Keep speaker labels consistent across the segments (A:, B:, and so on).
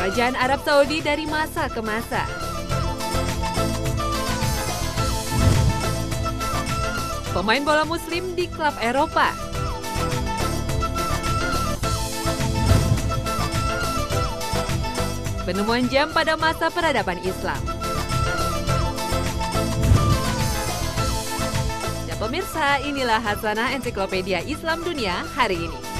A: Kerajaan Arab Saudi dari masa ke masa. Pemain bola muslim di klub Eropa. Penemuan jam pada masa peradaban Islam. Ya pemirsa, inilah Hasanah Ensiklopedia Islam Dunia hari ini.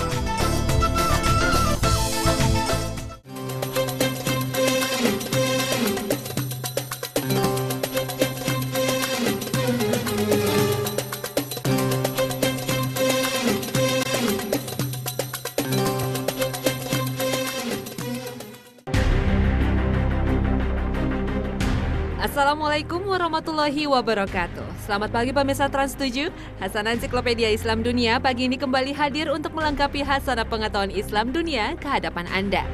A: Assalamualaikum warahmatullahi wabarakatuh. Selamat pagi pemirsa Trans 7. Hasanah Ensiklopedia Islam Dunia pagi ini kembali hadir untuk melengkapi hasanah pengetahuan Islam Dunia ke hadapan Anda.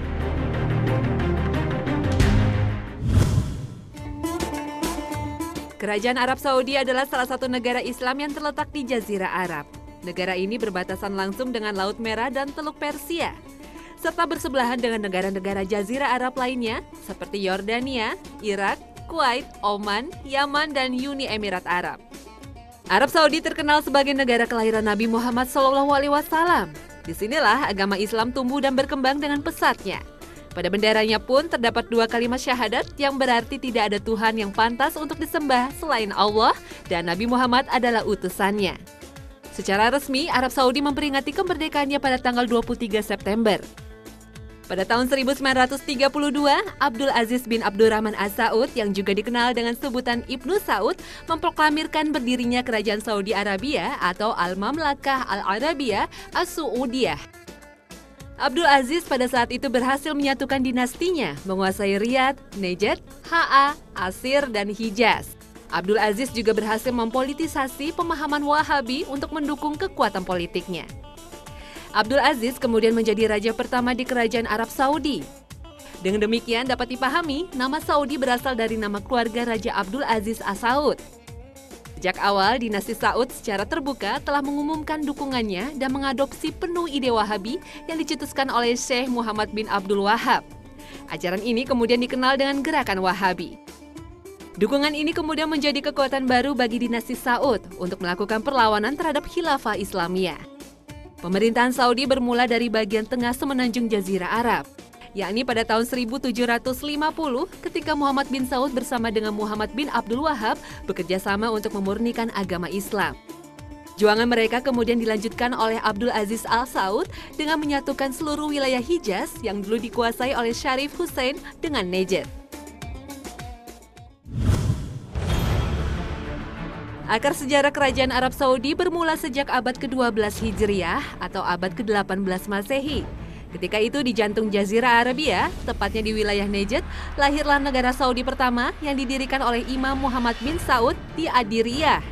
A: Kerajaan Arab Saudi adalah salah satu negara Islam yang terletak di Jazirah Arab. Negara ini berbatasan langsung dengan Laut Merah dan Teluk Persia, serta bersebelahan dengan negara-negara Jazirah Arab lainnya seperti Yordania, Irak, Kuwait, Oman, Yaman, dan Uni Emirat Arab. Arab Saudi terkenal sebagai negara kelahiran Nabi Muhammad SAW. Disinilah agama Islam tumbuh dan berkembang dengan pesatnya. Pada benderanya pun terdapat dua kalimat syahadat yang berarti tidak ada Tuhan yang pantas untuk disembah selain Allah dan Nabi Muhammad adalah utusannya. Secara resmi, Arab Saudi memperingati kemerdekaannya pada tanggal 23 September. Pada tahun 1932, Abdul Aziz bin Abdurrahman As-Saud yang juga dikenal dengan sebutan Ibnu Saud memproklamirkan berdirinya Kerajaan Saudi Arabia atau Al-Mamlakah Al-Arabiyah As-Suudiyah. Abdul Aziz pada saat itu berhasil menyatukan dinastinya, menguasai Riyadh, Najd, Ha, Asir, dan Hijaz. Abdul Aziz juga berhasil mempolitisasi pemahaman Wahabi untuk mendukung kekuatan politiknya. Abdul Aziz kemudian menjadi raja pertama di Kerajaan Arab Saudi. Dengan demikian dapat dipahami nama Saudi berasal dari nama keluarga Raja Abdul Aziz As-Saud. Sejak awal, dinasti Saud secara terbuka telah mengumumkan dukungannya dan mengadopsi penuh ide Wahabi yang dicetuskan oleh Syekh Muhammad bin Abdul Wahab. Ajaran ini kemudian dikenal dengan Gerakan Wahabi. Dukungan ini kemudian menjadi kekuatan baru bagi dinasti Saud untuk melakukan perlawanan terhadap khilafah Islamiyah. Pemerintahan Saudi bermula dari bagian tengah semenanjung Jazirah Arab, yakni pada tahun 1750 ketika Muhammad bin Saud bersama dengan Muhammad bin Abdul Wahab bekerja sama untuk memurnikan agama Islam. Juangan mereka kemudian dilanjutkan oleh Abdul Aziz Al-Saud dengan menyatukan seluruh wilayah Hijaz yang dulu dikuasai oleh Syarif Hussein dengan Najd. Akar sejarah Kerajaan Arab Saudi bermula sejak abad ke-12 Hijriah atau abad ke-18 Masehi. Ketika itu di jantung Jazirah Arabia, tepatnya di wilayah Najd, lahirlah negara Saudi pertama yang didirikan oleh Imam Muhammad bin Saud di Adiriyah.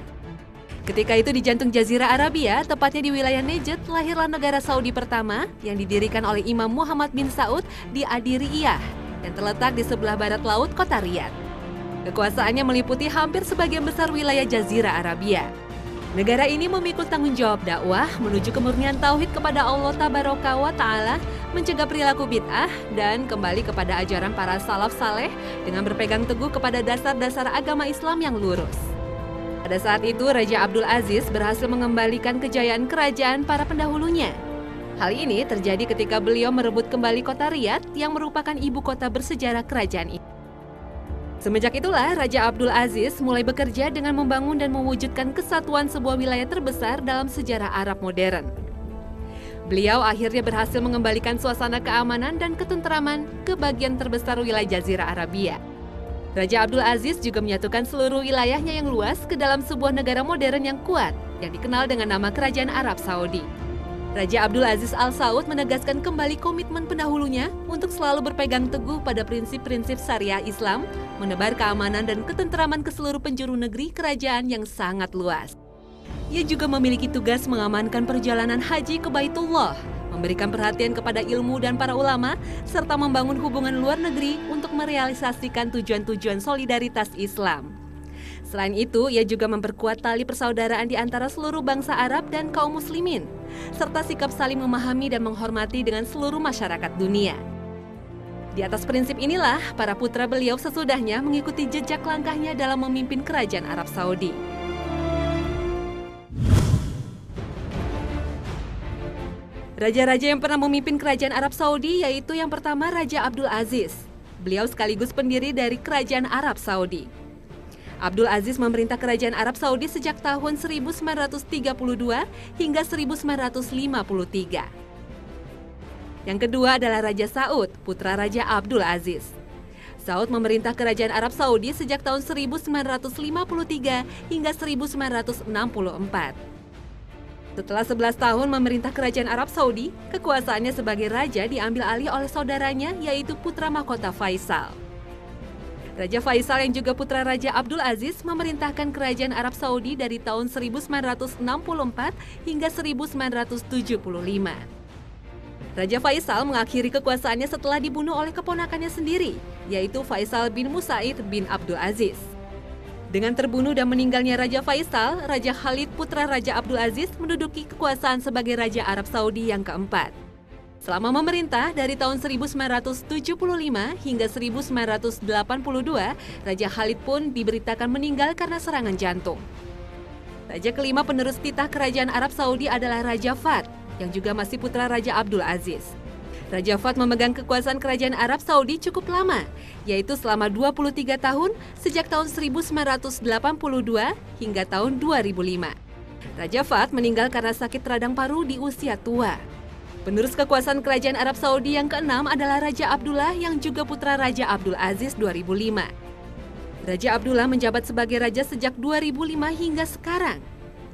A: Ketika itu di jantung Jazirah Arabia, tepatnya di wilayah Najd, lahirlah negara Saudi pertama yang didirikan oleh Imam Muhammad bin Saud di Adiriyah yang terletak di sebelah barat laut kota Riyadh. Kekuasaannya meliputi hampir sebagian besar wilayah Jazirah Arabia. Negara ini memikul tanggung jawab dakwah menuju kemurnian tauhid kepada Allah Tabaraka wa Ta'ala, mencegah perilaku bid'ah, dan kembali kepada ajaran para salaf saleh dengan berpegang teguh kepada dasar-dasar agama Islam yang lurus. Pada saat itu, Raja Abdul Aziz berhasil mengembalikan kejayaan kerajaan para pendahulunya. Hal ini terjadi ketika beliau merebut kembali kota Riyadh yang merupakan ibu kota bersejarah kerajaan ini. Semenjak itulah Raja Abdul Aziz mulai bekerja dengan membangun dan mewujudkan kesatuan sebuah wilayah terbesar dalam sejarah Arab modern. Beliau akhirnya berhasil mengembalikan suasana keamanan dan ketenteraman ke bagian terbesar wilayah Jazirah Arabia. Raja Abdul Aziz juga menyatukan seluruh wilayahnya yang luas ke dalam sebuah negara modern yang kuat yang dikenal dengan nama Kerajaan Arab Saudi. Raja Abdul Aziz Al-Saud menegaskan kembali komitmen pendahulunya untuk selalu berpegang teguh pada prinsip-prinsip syariah Islam, menebar keamanan dan ketenteraman ke seluruh penjuru negeri kerajaan yang sangat luas. Ia juga memiliki tugas mengamankan perjalanan haji ke Baitullah, memberikan perhatian kepada ilmu dan para ulama, serta membangun hubungan luar negeri untuk merealisasikan tujuan-tujuan solidaritas Islam. Selain itu, ia juga memperkuat tali persaudaraan di antara seluruh bangsa Arab dan kaum muslimin, serta sikap saling memahami dan menghormati dengan seluruh masyarakat dunia. Di atas prinsip inilah, para putra beliau sesudahnya mengikuti jejak langkahnya dalam memimpin kerajaan Arab Saudi. Raja-raja yang pernah memimpin kerajaan Arab Saudi yaitu yang pertama Raja Abdul Aziz. Beliau sekaligus pendiri dari kerajaan Arab Saudi. Abdul Aziz memerintah kerajaan Arab Saudi sejak tahun 1932 hingga 1953. Yang kedua adalah Raja Saud, putra Raja Abdul Aziz. Saud memerintah kerajaan Arab Saudi sejak tahun 1953 hingga 1964. Setelah 11 tahun memerintah kerajaan Arab Saudi, kekuasaannya sebagai raja diambil alih oleh saudaranya yaitu putra mahkota Faisal. Raja Faisal yang juga putra Raja Abdul Aziz memerintahkan kerajaan Arab Saudi dari tahun 1964 hingga 1975. Raja Faisal mengakhiri kekuasaannya setelah dibunuh oleh keponakannya sendiri, yaitu Faisal bin Musaid bin Abdul Aziz. Dengan terbunuh dan meninggalnya Raja Faisal, Raja Khalid putra Raja Abdul Aziz menduduki kekuasaan sebagai Raja Arab Saudi yang keempat. Selama memerintah dari tahun 1975 hingga 1982, Raja Khalid pun diberitakan meninggal karena serangan jantung. Raja kelima penerus titah kerajaan Arab Saudi adalah Raja Fahd, yang juga masih putra Raja Abdul Aziz. Raja Fahd memegang kekuasaan kerajaan Arab Saudi cukup lama, yaitu selama 23 tahun sejak tahun 1982 hingga tahun 2005. Raja Fahd meninggal karena sakit radang paru di usia tua. Penerus kekuasaan kerajaan Arab Saudi yang keenam adalah Raja Abdullah yang juga putra Raja Abdul Aziz 2005. Raja Abdullah menjabat sebagai raja sejak 2005 hingga sekarang.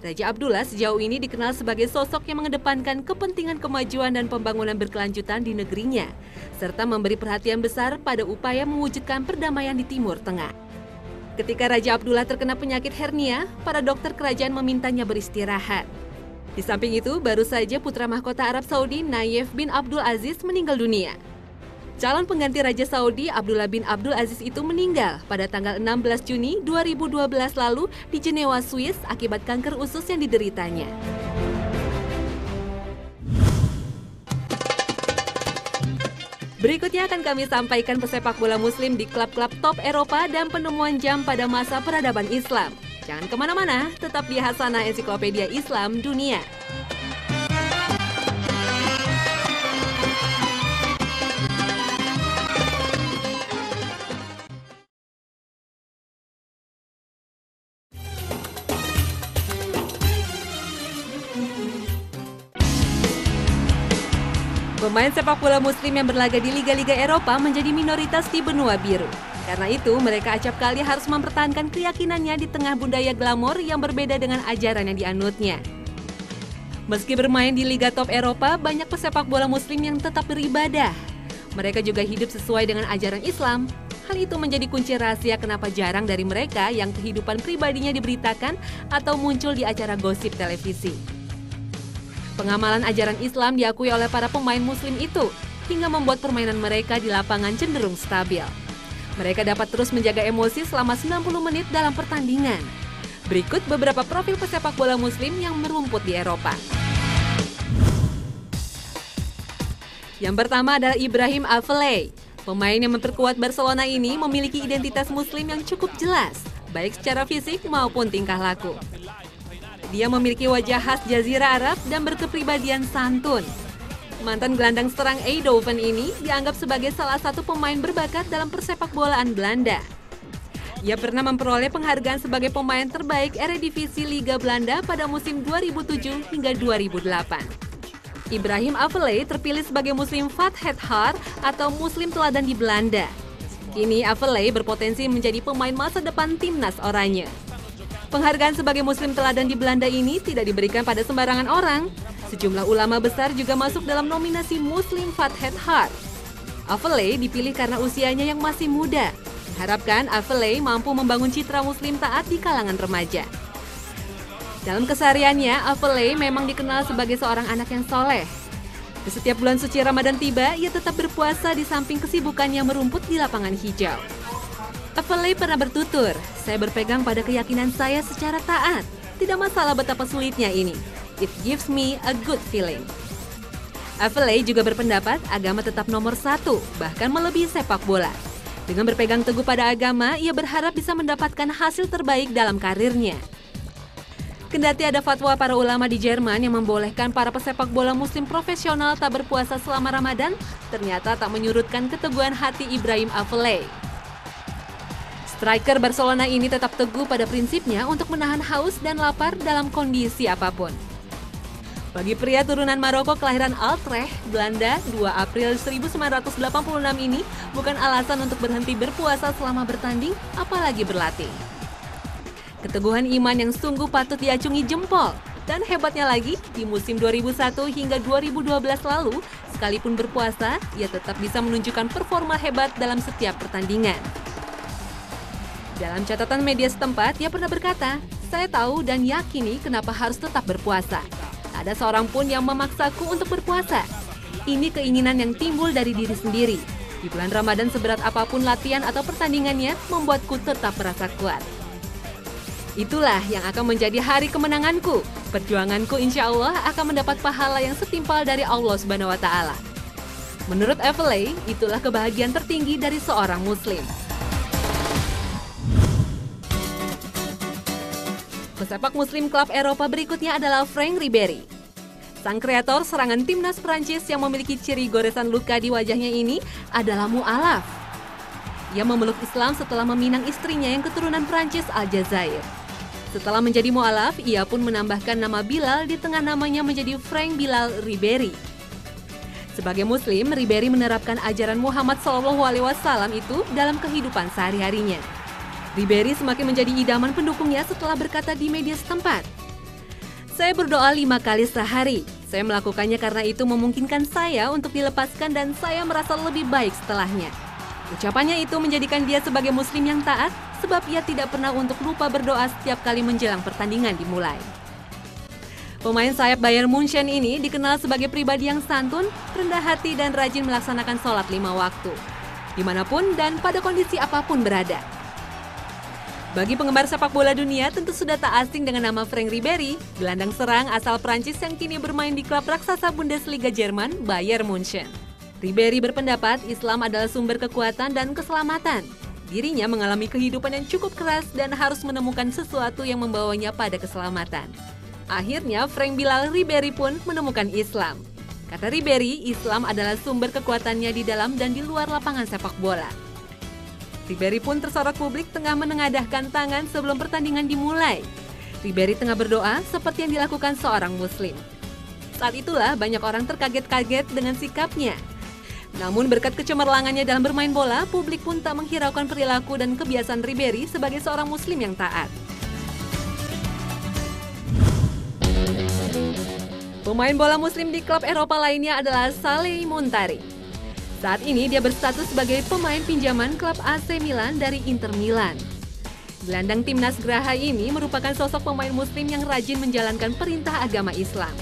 A: Raja Abdullah sejauh ini dikenal sebagai sosok yang mengedepankan kepentingan kemajuan dan pembangunan berkelanjutan di negerinya, serta memberi perhatian besar pada upaya mewujudkan perdamaian di Timur Tengah. Ketika Raja Abdullah terkena penyakit hernia, para dokter kerajaan memintanya beristirahat. Di samping itu, baru saja putra mahkota Arab Saudi Nayef bin Abdul Aziz meninggal dunia. Calon pengganti Raja Saudi Abdullah bin Abdul Aziz itu meninggal pada tanggal 16 Juni 2012 lalu di Jenewa, Swiss akibat kanker usus yang dideritanya. Berikutnya akan kami sampaikan pesepak bola muslim di klub-klub top Eropa dan penemuan jam pada masa peradaban Islam. Jangan kemana-mana, tetap di Hasanah Ensiklopedia Islam Dunia. Pemain sepak bola muslim yang berlaga di liga-liga Eropa menjadi minoritas di benua biru. Karena itu, mereka acap kali harus mempertahankan keyakinannya di tengah budaya glamor yang berbeda dengan ajaran yang dianutnya. Meski bermain di liga top Eropa, banyak pesepak bola muslim yang tetap beribadah. Mereka juga hidup sesuai dengan ajaran Islam. Hal itu menjadi kunci rahasia kenapa jarang dari mereka yang kehidupan pribadinya diberitakan atau muncul di acara gosip televisi. Pengamalan ajaran Islam diakui oleh para pemain muslim itu, hingga membuat permainan mereka di lapangan cenderung stabil. Mereka dapat terus menjaga emosi selama 90 menit dalam pertandingan. Berikut beberapa profil pesepak bola muslim yang merumput di Eropa. Yang pertama adalah Ibrahim Afellay. Pemain yang memperkuat Barcelona ini memiliki identitas muslim yang cukup jelas, baik secara fisik maupun tingkah laku. Dia memiliki wajah khas Jazirah Arab dan berkepribadian santun. Mantan gelandang serang Eindhoven ini dianggap sebagai salah satu pemain berbakat dalam persepakbolaan Belanda. Ia pernah memperoleh penghargaan sebagai pemain terbaik Eredivisie Liga Belanda pada musim 2007 hingga 2008. Ibrahim Afellay terpilih sebagai Muslim Fathet Har atau Muslim teladan di Belanda. Kini Afellay berpotensi menjadi pemain masa depan timnas Oranje. Penghargaan sebagai Muslim teladan di Belanda ini tidak diberikan pada sembarangan orang. Sejumlah ulama besar juga masuk dalam nominasi Muslim Fathet Har. Afellay dipilih karena usianya yang masih muda. Diharapkan Afellay mampu membangun citra Muslim taat di kalangan remaja. Dalam kesehariannya, Afellay memang dikenal sebagai seorang anak yang soleh. Di setiap bulan suci Ramadan tiba, ia tetap berpuasa di samping kesibukannya merumput di lapangan hijau. Afellay pernah bertutur, "Saya berpegang pada keyakinan saya secara taat. Tidak masalah betapa sulitnya ini. It gives me a good feeling." Aveley juga berpendapat agama tetap nomor satu, bahkan melebihi sepak bola. Dengan berpegang teguh pada agama, ia berharap bisa mendapatkan hasil terbaik dalam karirnya. Kendati ada fatwa para ulama di Jerman yang membolehkan para pesepak bola muslim profesional tak berpuasa selama Ramadan, ternyata tak menyurutkan keteguhan hati Ibrahim Aveley. Striker Barcelona ini tetap teguh pada prinsipnya untuk menahan haus dan lapar dalam kondisi apapun. Bagi pria turunan Maroko kelahiran Utrecht, Belanda, 2 April 1986 ini bukan alasan untuk berhenti berpuasa selama bertanding, apalagi berlatih. Keteguhan iman yang sungguh patut diacungi jempol. Dan hebatnya lagi, di musim 2001 hingga 2012 lalu, sekalipun berpuasa, ia tetap bisa menunjukkan performa hebat dalam setiap pertandingan. Dalam catatan media setempat, ia pernah berkata, "Saya tahu dan yakini kenapa harus tetap berpuasa. Tak ada seorang pun yang memaksaku untuk berpuasa. Ini keinginan yang timbul dari diri sendiri. Di bulan Ramadan seberat apapun latihan atau pertandingannya membuatku tetap merasa kuat. Itulah yang akan menjadi hari kemenanganku. Perjuanganku insya Allah akan mendapat pahala yang setimpal dari Allah Subhanahu wa Ta'ala." Menurut Aveley, itulah kebahagiaan tertinggi dari seorang Muslim. Pesepak Muslim klub Eropa berikutnya adalah Franck Ribéry. Sang kreator serangan timnas Prancis yang memiliki ciri goresan luka di wajahnya ini adalah mu'alaf. Ia memeluk Islam setelah meminang istrinya yang keturunan Prancis Aljazair. Setelah menjadi mu'alaf, ia pun menambahkan nama Bilal di tengah namanya menjadi Franck Bilal Ribéry. Sebagai Muslim, Ribéry menerapkan ajaran Muhammad SAW itu dalam kehidupan sehari-harinya. Ribéry semakin menjadi idaman pendukungnya setelah berkata di media setempat, "Saya berdoa 5 kali sehari. Saya melakukannya karena itu memungkinkan saya untuk dilepaskan dan saya merasa lebih baik setelahnya." Ucapannya itu menjadikan dia sebagai Muslim yang taat sebab ia tidak pernah untuk lupa berdoa setiap kali menjelang pertandingan dimulai. Pemain sayap Bayern Munchen ini dikenal sebagai pribadi yang santun, rendah hati dan rajin melaksanakan sholat 5 waktu, dimanapun dan pada kondisi apapun berada. Bagi penggemar sepak bola dunia tentu sudah tak asing dengan nama Franck Ribéry, gelandang serang asal Prancis yang kini bermain di klub raksasa Bundesliga Jerman, Bayern Munchen. Ribéry berpendapat Islam adalah sumber kekuatan dan keselamatan. Dirinya mengalami kehidupan yang cukup keras dan harus menemukan sesuatu yang membawanya pada keselamatan. Akhirnya Franck Bilal Ribéry pun menemukan Islam. Kata Ribéry, Islam adalah sumber kekuatannya di dalam dan di luar lapangan sepak bola. Ribéry pun tersorot publik tengah menengadahkan tangan sebelum pertandingan dimulai. Ribéry tengah berdoa seperti yang dilakukan seorang Muslim. Saat itulah banyak orang terkaget-kaget dengan sikapnya. Namun berkat kecemerlangannya dalam bermain bola, publik pun tak menghiraukan perilaku dan kebiasaan Ribéry sebagai seorang Muslim yang taat. Pemain bola Muslim di klub Eropa lainnya adalah Saleh Montari. Saat ini dia berstatus sebagai pemain pinjaman klub AC Milan dari Inter Milan. Gelandang timnas Geraha ini merupakan sosok pemain Muslim yang rajin menjalankan perintah agama Islam.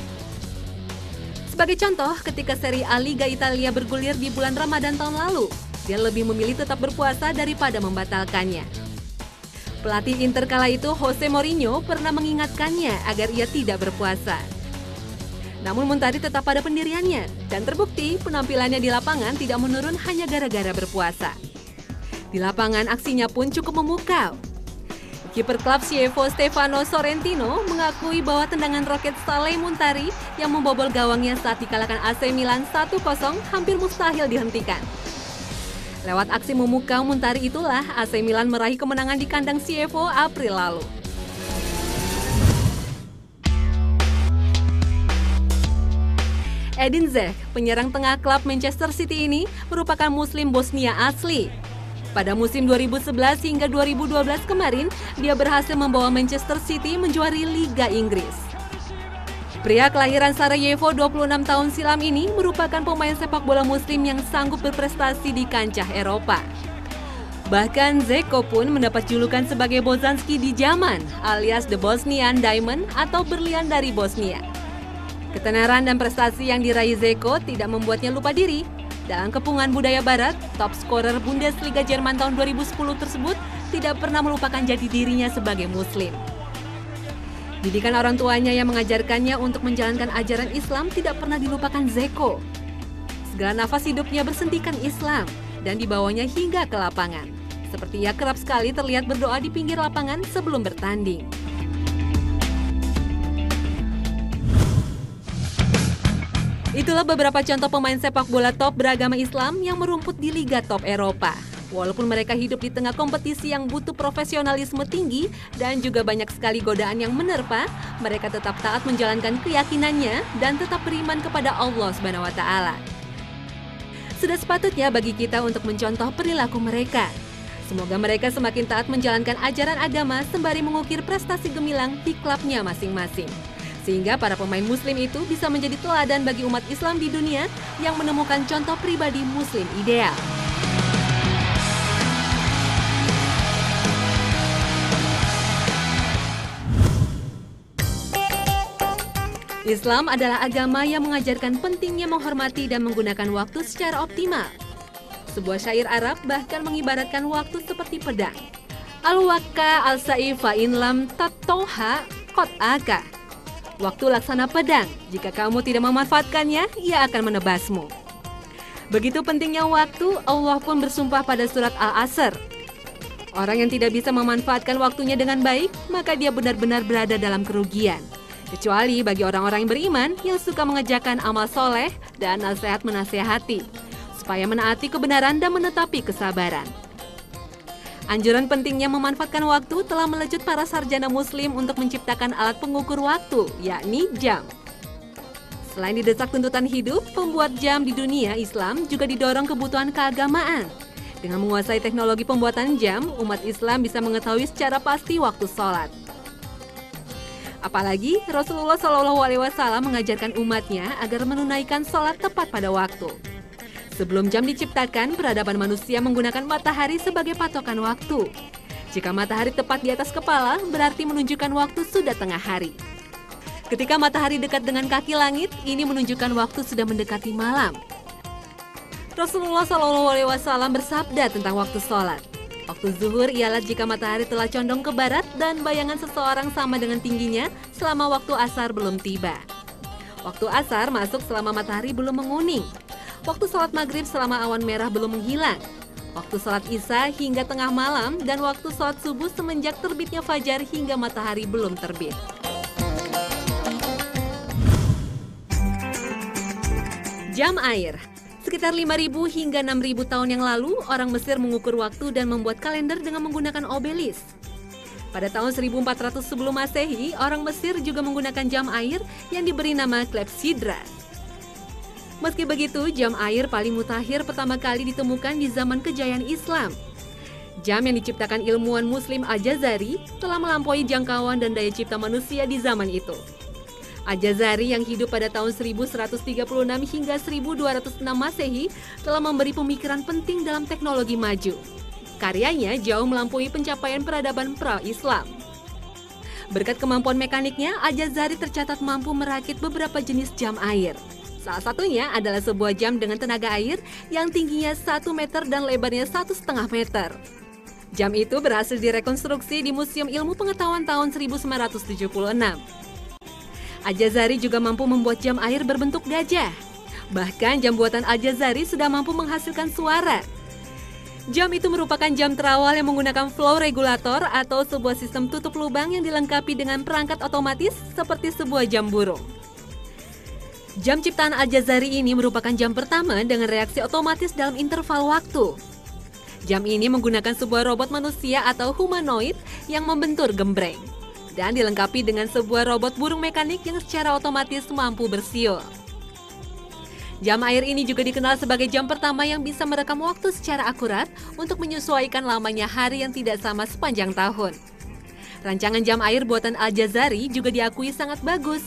A: Sebagai contoh, ketika Serie A Liga Italia bergulir di bulan Ramadan tahun lalu, dia lebih memilih tetap berpuasa daripada membatalkannya. Pelatih Inter kala itu, Jose Mourinho, pernah mengingatkannya agar ia tidak berpuasa. Namun Montari tetap pada pendiriannya, dan terbukti penampilannya di lapangan tidak menurun hanya gara-gara berpuasa. Di lapangan aksinya pun cukup memukau. Kiper klub Chievo Stefano Sorrentino mengakui bahwa tendangan roket Saleh Montari yang membobol gawangnya saat dikalahkan AC Milan 1-0 hampir mustahil dihentikan. Lewat aksi memukau Montari itulah AC Milan meraih kemenangan di kandang Chievo April lalu. Edin Dzeko, penyerang tengah klub Manchester City ini merupakan Muslim Bosnia asli. Pada musim 2011 hingga 2012 kemarin, dia berhasil membawa Manchester City menjuari Liga Inggris. Pria kelahiran Sarajevo 26 tahun silam ini merupakan pemain sepak bola Muslim yang sanggup berprestasi di kancah Eropa. Bahkan Dzeko pun mendapat julukan sebagai Bozanski di zaman, alias The Bosnian Diamond atau berlian dari Bosnia. Ketenaran dan prestasi yang diraih Dzeko tidak membuatnya lupa diri. Dalam kepungan budaya barat, top scorer Bundesliga Jerman tahun 2010 tersebut tidak pernah melupakan jati dirinya sebagai Muslim. Didikan orang tuanya yang mengajarkannya untuk menjalankan ajaran Islam tidak pernah dilupakan Zeko. Segala nafas hidupnya bersentikan Islam dan dibawanya hingga ke lapangan. Seperti ia kerap sekali terlihat berdoa di pinggir lapangan sebelum bertanding. Itulah beberapa contoh pemain sepak bola top beragama Islam yang merumput di Liga Top Eropa. Walaupun mereka hidup di tengah kompetisi yang butuh profesionalisme tinggi dan juga banyak sekali godaan yang menerpa, mereka tetap taat menjalankan keyakinannya dan tetap beriman kepada Allah Subhanahu wa Ta'ala. Sudah sepatutnya bagi kita untuk mencontoh perilaku mereka. Semoga mereka semakin taat menjalankan ajaran agama sembari mengukir prestasi gemilang di klubnya masing-masing. Sehingga para pemain muslim itu bisa menjadi teladan bagi umat Islam di dunia yang menemukan contoh pribadi muslim ideal. Islam adalah agama yang mengajarkan pentingnya menghormati dan menggunakan waktu secara optimal. Sebuah syair Arab bahkan mengibaratkan waktu seperti pedang. Al-waqqa al-saifa in lam tattoha qat'aka. Waktu laksana pedang, jika kamu tidak memanfaatkannya, ia akan menebasmu. Begitu pentingnya waktu, Allah pun bersumpah pada surat Al-Asr. Orang yang tidak bisa memanfaatkan waktunya dengan baik, maka dia benar-benar berada dalam kerugian. Kecuali bagi orang-orang yang beriman yang suka mengerjakan amal soleh dan nasihat menasihati, supaya menaati kebenaran dan menetapi kesabaran. Anjuran pentingnya memanfaatkan waktu telah melejut para sarjana muslim untuk menciptakan alat pengukur waktu, yakni jam. Selain didesak tuntutan hidup, pembuat jam di dunia Islam juga didorong kebutuhan keagamaan. Dengan menguasai teknologi pembuatan jam, umat Islam bisa mengetahui secara pasti waktu sholat. Apalagi Rasulullah SAW mengajarkan umatnya agar menunaikan sholat tepat pada waktu. Sebelum jam diciptakan, peradaban manusia menggunakan matahari sebagai patokan waktu. Jika matahari tepat di atas kepala, berarti menunjukkan waktu sudah tengah hari. Ketika matahari dekat dengan kaki langit, ini menunjukkan waktu sudah mendekati malam. Rasulullah SAW bersabda tentang waktu sholat. Waktu zuhur ialah jika matahari telah condong ke barat dan bayangan seseorang sama dengan tingginya selama waktu asar belum tiba. Waktu asar masuk selama matahari belum menguning. Waktu sholat maghrib selama awan merah belum menghilang. Waktu sholat isya hingga tengah malam dan waktu sholat subuh semenjak terbitnya fajar hingga matahari belum terbit. Jam air. Sekitar 5.000 hingga 6.000 tahun yang lalu, orang Mesir mengukur waktu dan membuat kalender dengan menggunakan obelis. Pada tahun 1400 sebelum Masehi, orang Mesir juga menggunakan jam air yang diberi nama klepsidra. Meski begitu, jam air paling mutakhir pertama kali ditemukan di zaman kejayaan Islam. Jam yang diciptakan ilmuwan Muslim Al-Jazari telah melampaui jangkauan dan daya cipta manusia di zaman itu. Al-Jazari yang hidup pada tahun 1136 hingga 1206 Masehi telah memberi pemikiran penting dalam teknologi maju. Karyanya jauh melampaui pencapaian peradaban pra-Islam. Berkat kemampuan mekaniknya, Al-Jazari tercatat mampu merakit beberapa jenis jam air. Salah satunya adalah sebuah jam dengan tenaga air yang tingginya 1 meter dan lebarnya 1,5 meter. Jam itu berhasil direkonstruksi di Museum Ilmu Pengetahuan tahun 1976. Al-Jazari juga mampu membuat jam air berbentuk gajah. Bahkan jam buatan Al-Jazari sudah mampu menghasilkan suara. Jam itu merupakan jam terawal yang menggunakan flow regulator atau sebuah sistem tutup lubang yang dilengkapi dengan perangkat otomatis seperti sebuah jam burung. Jam ciptaan Al-Jazari ini merupakan jam pertama dengan reaksi otomatis dalam interval waktu. Jam ini menggunakan sebuah robot manusia atau humanoid yang membentur gembreng dan dilengkapi dengan sebuah robot burung mekanik yang secara otomatis mampu bersiul. Jam air ini juga dikenal sebagai jam pertama yang bisa merekam waktu secara akurat untuk menyesuaikan lamanya hari yang tidak sama sepanjang tahun. Rancangan jam air buatan Al-Jazari juga diakui sangat bagus.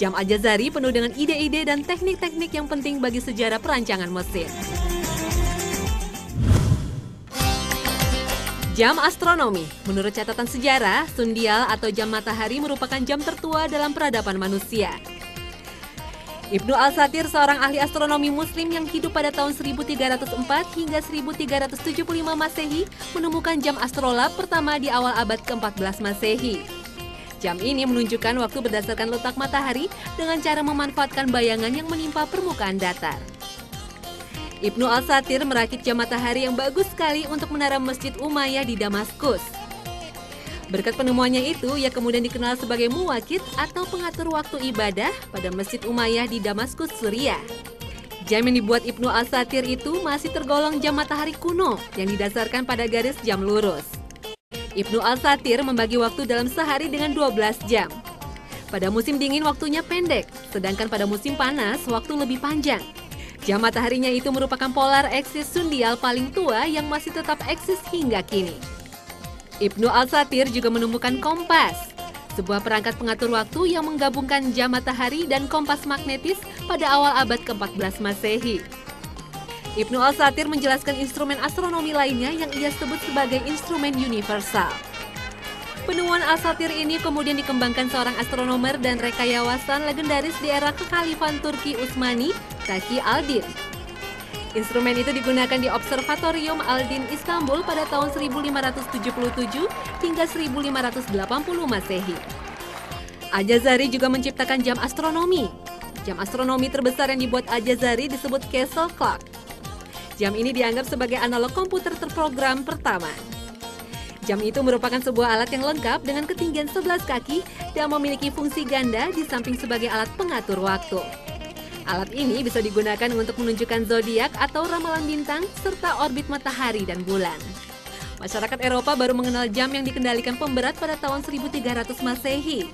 A: Jam Al-Jazari penuh dengan ide-ide dan teknik-teknik yang penting bagi sejarah perancangan mesin. Jam astronomi. Menurut catatan sejarah, sundial atau jam matahari merupakan jam tertua dalam peradaban manusia. Ibnu Al-Satir, seorang ahli astronomi muslim yang hidup pada tahun 1304 hingga 1375 Masehi, menemukan jam astrolab pertama di awal abad ke-14 Masehi. Jam ini menunjukkan waktu berdasarkan letak matahari dengan cara memanfaatkan bayangan yang menimpa permukaan datar. Ibnu Al-Satir merakit jam matahari yang bagus sekali untuk menara Masjid Umayyah di Damaskus. Berkat penemuannya itu, ia kemudian dikenal sebagai muwakit atau pengatur waktu ibadah pada Masjid Umayyah di Damaskus, Suriah. Jam yang dibuat Ibnu Al-Satir itu masih tergolong jam matahari kuno yang didasarkan pada garis jam lurus. Ibnu Al-Satir membagi waktu dalam sehari dengan 12 jam. Pada musim dingin waktunya pendek, sedangkan pada musim panas waktu lebih panjang. Jam mataharinya itu merupakan polar eksis sundial paling tua yang masih tetap eksis hingga kini. Ibnu Al-Satir juga menemukan kompas, sebuah perangkat pengatur waktu yang menggabungkan jam matahari dan kompas magnetis pada awal abad ke-14 Masehi. Ibnu Al-Satir menjelaskan instrumen astronomi lainnya yang ia sebut sebagai instrumen universal. Penemuan Al-Satir ini kemudian dikembangkan seorang astronomer dan rekayawasan legendaris di era kekhalifahan Turki Utsmani, Taqi Al-Din. Instrumen itu digunakan di Observatorium Al-Din Istanbul pada tahun 1577 hingga 1580 Masehi. Al-Jazari juga menciptakan jam astronomi. Jam astronomi terbesar yang dibuat Al-Jazari disebut Castle Clock. Jam ini dianggap sebagai analog komputer terprogram pertama. Jam itu merupakan sebuah alat yang lengkap dengan ketinggian 11 kaki dan memiliki fungsi ganda di samping sebagai alat pengatur waktu. Alat ini bisa digunakan untuk menunjukkan zodiak atau ramalan bintang serta orbit matahari dan bulan. Masyarakat Eropa baru mengenal jam yang dikendalikan pemberat pada tahun 1300 Masehi.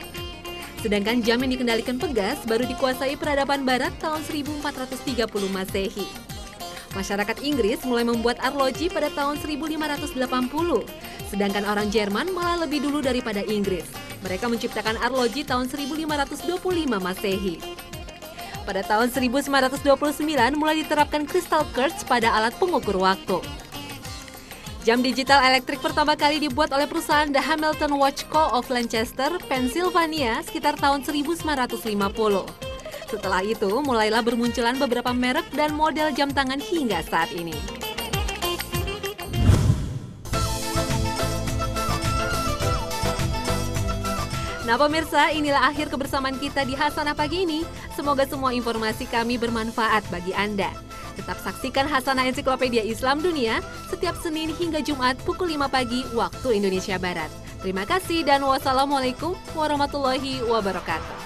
A: Sedangkan jam yang dikendalikan pegas baru dikuasai peradaban barat tahun 1430 Masehi. Masyarakat Inggris mulai membuat arloji pada tahun 1580, sedangkan orang Jerman malah lebih dulu daripada Inggris. Mereka menciptakan arloji tahun 1525 Masehi. Pada tahun 1929 mulai diterapkan crystal quartz pada alat pengukur waktu. Jam digital elektrik pertama kali dibuat oleh perusahaan The Hamilton Watch Co. of Lancaster, Pennsylvania sekitar tahun 1950. Setelah itu, mulailah bermunculan beberapa merek dan model jam tangan hingga saat ini. Nah pemirsa, inilah akhir kebersamaan kita di Hasanah Pagi ini. Semoga semua informasi kami bermanfaat bagi Anda. Tetap saksikan Hasanah Ensiklopedia Islam Dunia setiap Senin hingga Jumat pukul 5 pagi waktu Indonesia Barat. Terima kasih dan wassalamualaikum warahmatullahi wabarakatuh.